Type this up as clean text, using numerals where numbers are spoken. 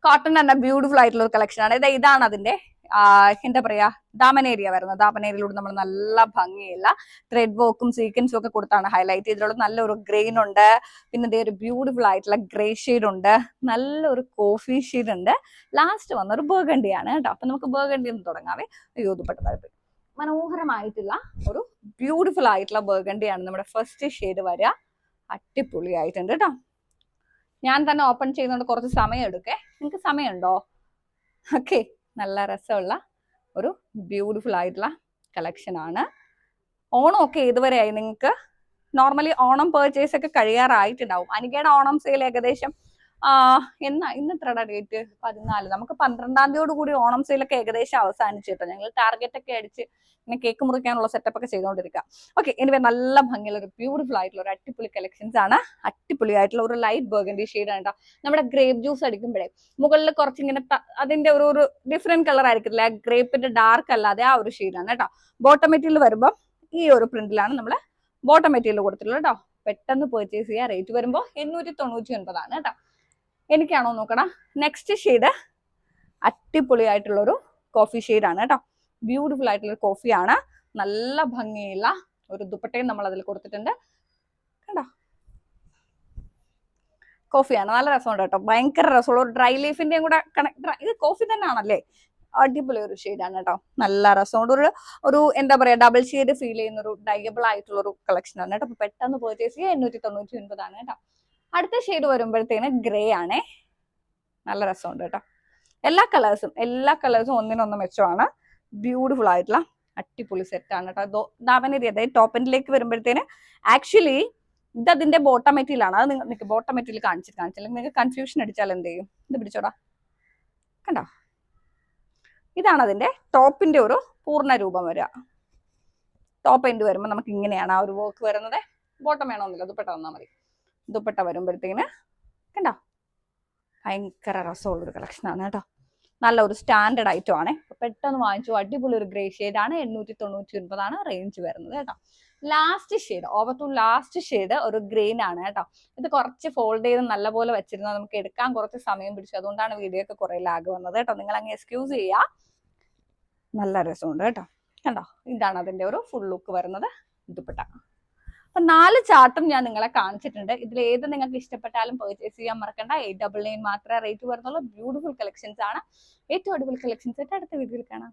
Cotton തന്നെ beautiful ആയിട്ടുള്ള ഒരു കളക്ഷൻ ആണ്. ഇതാണ് അതിന്റെ എന്താ പറയാ ദാമനേരിയ വരുന്നത്. ദാമനേരിയയിലൂടെ നമ്മൾ നല്ല ഭംഗിയുള്ള ത്രെഡ് വർക്കും സീക്വൻസും ഒക്കെ കൊടുത്താണ് ഹൈലൈറ്റ് ചെയ്തിട്ടുള്ളത്. നല്ലൊരു ഗ്രെയിൻ ഉണ്ട്, പിന്നെ ഇതേ ഒരു ബ്യൂട്ടിഫുൾ ആയിട്ടുള്ള ഗ്രേ ഷെയ്ഡ് ഉണ്ട്, നല്ലൊരു കോഫി ഷെയ്ഡ് ഉണ്ട്, ലാസ്റ്റ് വന്ന ഒരു ബർഗണ്ടി ആണ് കേട്ടോ. അപ്പൊ നമുക്ക് ബർഗണ്ടി ഒന്ന് തുടങ്ങാവേ. അയ്യോ ദുപ്പട്ട താല്പര്യം മനോഹരമായിട്ടുള്ള ഒരു ബ്യൂട്ടിഫുൾ ആയിട്ടുള്ള ബർഗണ്ടിയാണ് നമ്മുടെ ഫസ്റ്റ് ഷെയ്ഡ് വരിക. അടിപൊളിയായിട്ടുണ്ട് കേട്ടോ. ഞാൻ തന്നെ ഓപ്പൺ ചെയ്യുന്നതുകൊണ്ട് കുറച്ച് സമയം എടുക്കേ. നിങ്ങൾക്ക് സമയമുണ്ടോ? ഓക്കെ, നല്ല രസമുള്ള ഒരു ബ്യൂട്ടിഫുൾ ആയിട്ടുള്ള കളക്ഷൻ ആണ്. ഓണം ഒക്കെ ഇതുവരെയായി നിങ്ങൾക്ക് നോർമലി ഓണം പേർച്ചേസ് ഒക്കെ കഴിയാറായിട്ടുണ്ടാവും. അനികയുടെ ഓണം സെയിൽ ഏകദേശം ഇന്ന് എത്രടാ ഡേറ്റ്? 14. നമുക്ക് 12-ാം തീയതിയോട് കൂടി ഓണം സെയിലൊക്കെ ഏകദേശം അവസാനിച്ചിട്ടോ. ഞങ്ങൾ ടാർഗറ്റ് ഒക്കെ അടിച്ച് ഇങ്ങനെ കേക്ക് മുറിക്കാനുള്ള സെറ്റപ്പ് ഒക്കെ ചെയ്തുകൊണ്ടിരിക്കുക. ഓക്കെ, എനിവേ നല്ല ഭംഗിയുള്ള ഒരു ബ്യൂട്ടിഫുൾ ആയിട്ടുള്ള ഒരു അടിപൊളി കളക്ഷൻസ് ആണ്. അടിപൊളിയായിട്ടുള്ള ഒരു ലൈറ്റ് ബർഗണ്ടി ഷെയ്ഡ് ആണ് കേട്ടോ. നമ്മുടെ ഗ്രേപ്പ് ജ്യൂസ് അടിക്കുമ്പോഴേ മുകളിൽ കുറച്ചിങ്ങനെ അതിന്റെ ഒരു ഡിഫറെന്റ് കളർ ആയിരിക്കില്ല, ഗ്രേപ്പിന്റെ ഡാർക്ക് അല്ലാതെ ആ ഒരു ഷെയ്ഡാണ് കേട്ടോ. ബോട്ടം മെറ്റീരിയൽ വരുമ്പോൾ ഈ ഒരു പ്രിന്റിലാണ് നമ്മൾ ബോട്ടം മെറ്റീരിയൽ കൊടുത്തിട്ടുള്ളത് കേട്ടോ. പെട്ടെന്ന് പർച്ചേസ് ചെയ്യുക. റേറ്റ് വരുമ്പോൾ 899 ആണ് കേട്ടോ. എനിക്കാണോ നോക്കണം. നെക്സ്റ്റ് ഷെയ്ഡ് അടിപൊളിയായിട്ടുള്ളൊരു കോഫി ഷെയ്ഡാണ് കേട്ടോ. ബ്യൂട്ടിഫുൾ ആയിട്ടുള്ള ഒരു കോഫിയാണ്. നല്ല ഭംഗിയുള്ള ഒരു ദുപ്പട്ടയും നമ്മൾ അതിൽ കൊടുത്തിട്ടുണ്ട് കണ്ടോ. കോഫിയാണ്, നല്ല രസമുണ്ട് കേട്ടോ. ഭയങ്കര രസമുള്ള ഒരു ഡ്രൈ ലീഫിന്റെയും കൂടെ ഇത് കോഫി തന്നെ ആണല്ലേ. അടിപൊളി ഒരു ഷെയ്ഡാണ് കേട്ടോ. നല്ല രസമുണ്ട്. ഒരു എന്താ പറയാ ഡബിൾ ഷെയ്ഡ് ഫീൽ ചെയ്യുന്ന ഒരു ഡയബിൾ ആയിട്ടുള്ള ഒരു കളക്ഷൻ ആണ് കേട്ടോ. പെട്ടെന്ന് പർച്ചേസ് ചെയ്യുക. 899 ആണ് കേട്ടോ. അടുത്ത ഷെയ്ഡ് വരുമ്പോഴത്തേന് ഗ്രേ ആണേ. നല്ല രസമുണ്ട് കേട്ടോ. എല്ലാ കളേഴ്സും ഒന്നിനൊന്ന് മെച്ചമാണ്. ബ്യൂട്ടിഫുൾ ആയിട്ടുള്ള അടിപൊളി സെറ്റ് ആണ് കേട്ടോ. ദാമനേരി അതായത് ടോപ്പ് എൻഡിലേക്ക് വരുമ്പോഴത്തേന് ആക്ച്വലി ഇത് അതിന്റെ ബോട്ടം മെറ്റീരിയൽ ആണ്. അത് നിങ്ങൾക്ക് ബോട്ടം മെറ്റീരിയൽ കാണിച്ചില്ല നിങ്ങൾക്ക് കൺഫ്യൂഷൻ അടിച്ചാൽ എന്ത് ചെയ്യും? ഇത് പിടിച്ചോടാ കണ്ടോ. ഇതാണ് അതിന്റെ ടോപ്പിന്റെ ഒരു പൂർണ്ണ രൂപം വരിക. ടോപ്പ് എൻഡ് വരുമ്പോൾ നമുക്ക് ഇങ്ങനെയാണ് ആ ഒരു വർക്ക് വരുന്നത്. ബോട്ടം വേണമെന്നില്ല, ദുപ്പട്ട വന്നാൽ മതി. ദുപ്പട്ട വരുമ്പോഴത്തേന് കണ്ടോ ഭയങ്കര രസമുള്ളൊരു കളക്ഷനാണ് കേട്ടോ. നല്ല ഒരു സ്റ്റാൻഡേർഡ് ഐറ്റം ആണ്. പെട്ടെന്ന് വാങ്ങിച്ചു. അടിപൊളി ഒരു ഗ്രേ ഷെയ്ഡാണ്. 899 ആണ് റേഞ്ച് വരുന്നത് കേട്ടോ. Last shade over to last shade ഒരു ഗ്രീൻ ആണ് കേട്ടോ. ഇത് കുറച്ച് ഫോൾഡ് ചെയ്ത് നല്ലപോലെ വെച്ചിരുന്നത് നമുക്ക് എടുക്കാൻ കുറച്ച് സമയം പിടിച്ചു. അതുകൊണ്ടാണ് വീഡിയോ ഒക്കെ കുറെ ലാഗ് വന്നത് കേട്ടോ. നിങ്ങൾ അങ്ങ് എക്സ്ക്യൂസ് ചെയ്യുക. നല്ല രസമുണ്ട് കേട്ടോ. കണ്ടോ, ഇതാണ് അതിന്റെ ഒരു ഫുൾ ലുക്ക് വരുന്നത്. ദുപ്പട്ട. അപ്പൊ 4 ചാർട്ടും ഞാൻ നിങ്ങളെ കാണിച്ചിട്ടുണ്ട്. ഇതിൽ ഏത് നിങ്ങൾക്ക് ഇഷ്ടപ്പെട്ടാലും പർച്ചേസ് ചെയ്യാൻ മറക്കണ്ട. 899 മാത്രമേ റേറ്റ് വരുന്നുള്ളൂ. ബ്യൂട്ടിഫുൾ കളക്ഷൻസ് ആണ്. ഏറ്റവും അടിപൊളി കളക്ഷൻസ് ആയിട്ട് അടുത്ത വീഡിയോയിൽ കാണാം.